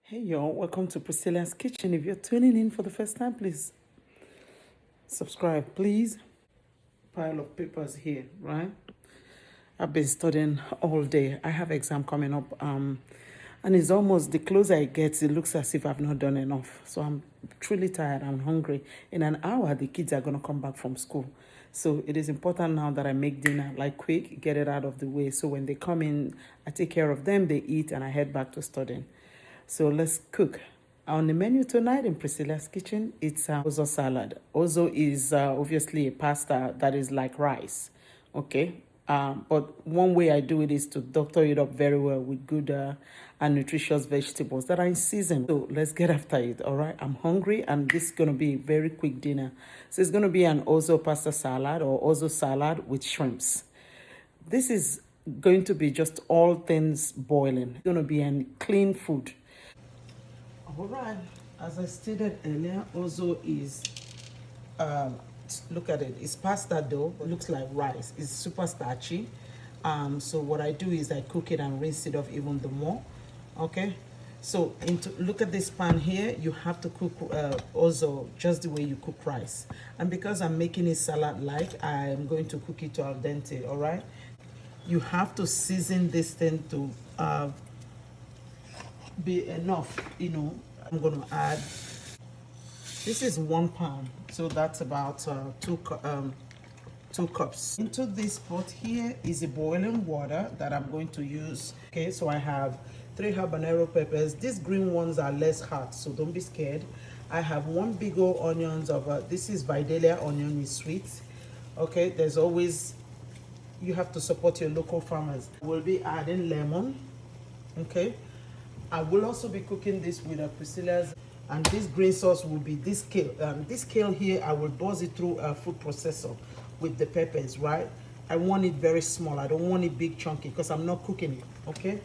Hey y'all, welcome to Priscilla's Kitchen. If you're tuning in for the first time, please subscribe, please. Pile of papers here, right? I've been studying all day. I have exam coming up, and it's almost the closer it gets, it looks as if I've not done enough. So I'm truly tired. I'm hungry. In an hour, the kids are gonna come back from school. So it is important now that I make dinner like quick, get it out of the way. So when they come in, I take care of them, they eat, and I head back to studying. So let's cook. On the menu tonight in Priscilla's Kitchen, it's Orzo salad. Orzo is obviously a pasta that is like rice, okay? But one way I do it is to doctor it up very well with good and nutritious vegetables that are in season. So let's get after it, all right? I'm hungry and this is going to be a very quick dinner. So it's going to be an Orzo pasta salad or Orzo salad with shrimps. This is going to be just all things boiling. It's going to be a clean food. All right, as I stated earlier, Orzo is, look at it, it's pasta dough, it looks like rice. It's super starchy. So what I do is I cook it and rinse it off even the more, okay? So look at this pan here, you have to cook Orzo just the way you cook rice. And because I'm making it salad-like, I'm going to cook it to al dente, all right? You have to season this thing to be enough, I'm going to add, this is 1 pound, so that's about 2 cups. Into this pot here is a boiling water that I'm going to use. Okay, so I have 3 habanero peppers. These green ones are less hot, so don't be scared. I have 1 big old onions of this is Vidalia onion, is sweet. Okay, there's always, you have to support your local farmers. We'll be adding lemon. Okay, I will also be cooking this with a Priscilla's, and this green sauce will be this kale. This kale here, I will buzz it through a food processor with the peppers, right? I want it very small. I don't want it big chunky because I'm not cooking it, okay?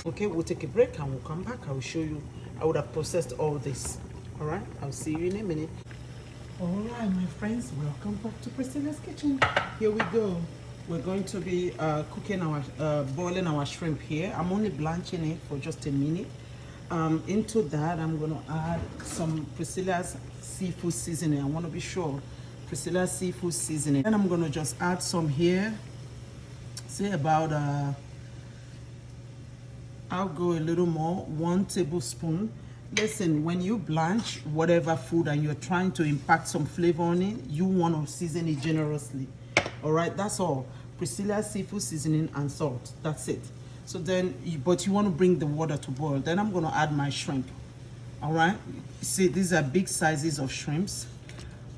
Okay, we'll take a break and we'll come back. I will show you. I would have processed all this, all right? I'll see you in a minute. All right, my friends, welcome back to Priscilla's Kitchen. Here we go. We're going to be cooking our, boiling our shrimp here. I'm only blanching it for just a minute. Into that, I'm going to add some Priscilla's seafood seasoning. I want to be sure. Priscilla's seafood seasoning. Then I'm going to just add some here. Say about, I'll go a little more, 1 tablespoon. Listen, when you blanch whatever food and you're trying to impact some flavor on it, you want to season it generously. All right, that's all. Priscilla's seafood seasoning and salt. That's it. So then, but you want to bring the water to boil. Then I'm going to add my shrimp. All right. See, these are big sizes of shrimps.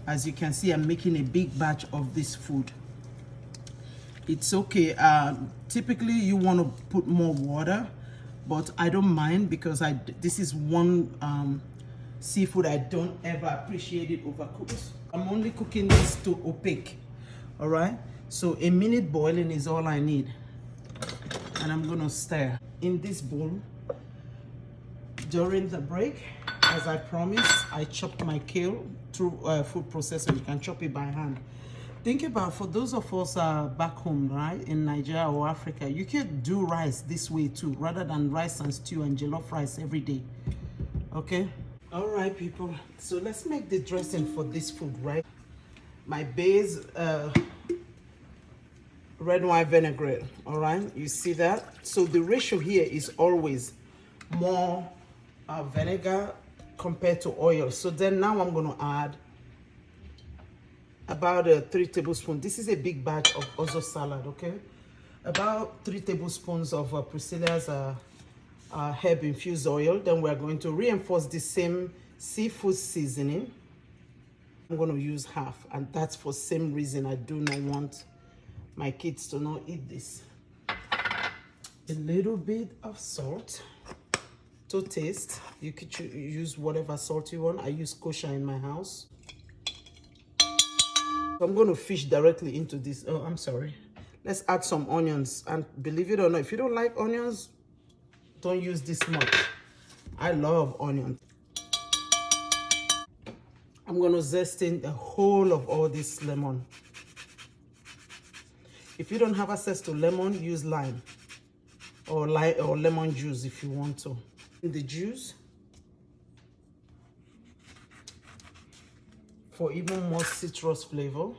As you can see, I'm making a big batch of this food. It's okay. Typically, you want to put more water, but I don't mind because this is one seafood I don't ever appreciate it overcooked. I'm only cooking this to opaque. All right, so a minute boiling is all I need, and I'm gonna stir in this bowl. During the break, as I promised, I chopped my kale through a food processor. You can chop it by hand. Think about, for those of us back home, right, in Nigeria or Africa, you can do rice this way too, rather than rice and stew and jollof rice every day. Okay, all right, people, so let's make the dressing for this food, right? My base red wine vinaigrette, all right? You see that? So the ratio here is always more vinegar compared to oil. So then now I'm going to add about 3 tablespoons. This is a big batch of Orzo salad, okay? About 3 tablespoons of Priscilla's herb infused oil. Then we're going to reinforce the same seafood seasoning. I'm going to use half, and that's for same reason. I do not want my kids to not eat this. A little bit of salt to taste. You could use whatever salt you want. I use kosher in my house. So I'm going to fish directly into this. Oh, I'm sorry. Let's add some onions, and believe it or not, if you don't like onions, don't use this much. I love onions. I'm going to zest in the whole of all this lemon. If you don't have access to lemon, use lime or lemon juice if you want to. In the juice, for even more citrus flavor.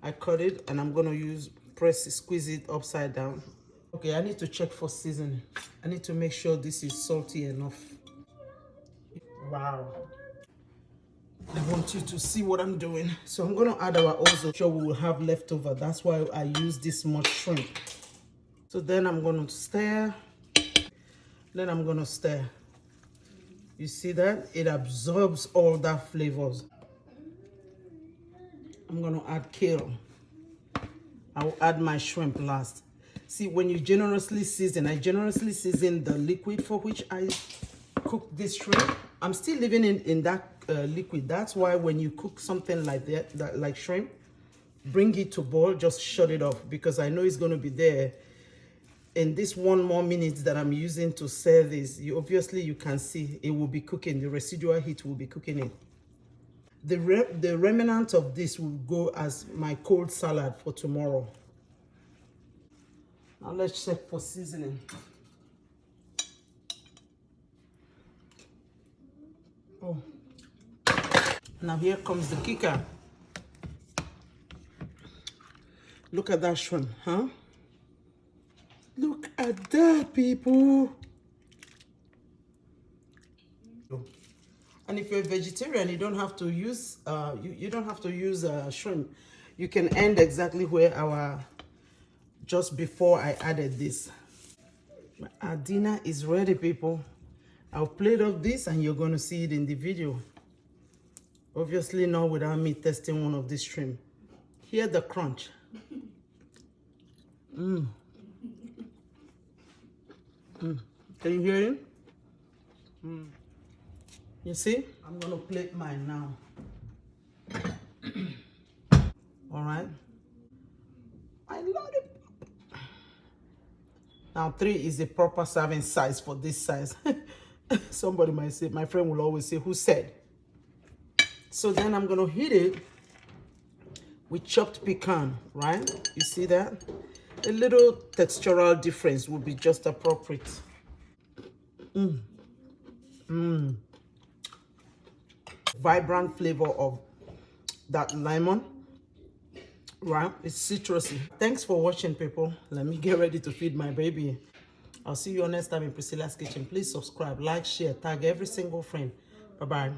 I cut it and I'm gonna squeeze it upside down. Okay, I need to check for seasoning. I need to make sure this is salty enough. Wow. I want you to see what I'm doing. So I'm gonna add our Orzo. Sure we will have leftover. That's why I use this much shrimp. So then I'm gonna stir. Then I'm gonna stir. You see that? It absorbs all that flavors. I'm gonna add kale. I'll add my shrimp last. See, when you generously season, I generously season the liquid for which I cook this shrimp. I'm still living in that liquid. That's why when you cook something like that, like shrimp, bring it to boil, just shut it off, because I know it's going to be there. In this 1 more minute that I'm using to serve this, obviously you can see it will be cooking. The residual heat will be cooking it. The remnant of this will go as my cold salad for tomorrow. Now let's check for seasoning. Oh, now here comes the kicker. Look at that shrimp, huh? Look at that, people. And if you're a vegetarian, you don't have to use you don't have to use shrimp. You can end exactly where just before I added this. Our dinner is ready, people. I'll plate up this and you're going to see it in the video. Obviously not without me testing one of these shrimp. Hear the crunch. Can you hear it? You see? I'm going to plate mine now. All right. I love it. Now 3 is the proper serving size for this size. Somebody might say, my friend will always say, who said? So then I'm going to heat it with chopped pecan, right? You see that? A little textural difference would be just appropriate. Vibrant flavor of that lemon, right? It's citrusy. Thanks for watching, people. Let me get ready to feed my baby. I'll see you next time in Priscilla's Kitchen. Please subscribe, like, share, tag every single friend. Bye-bye.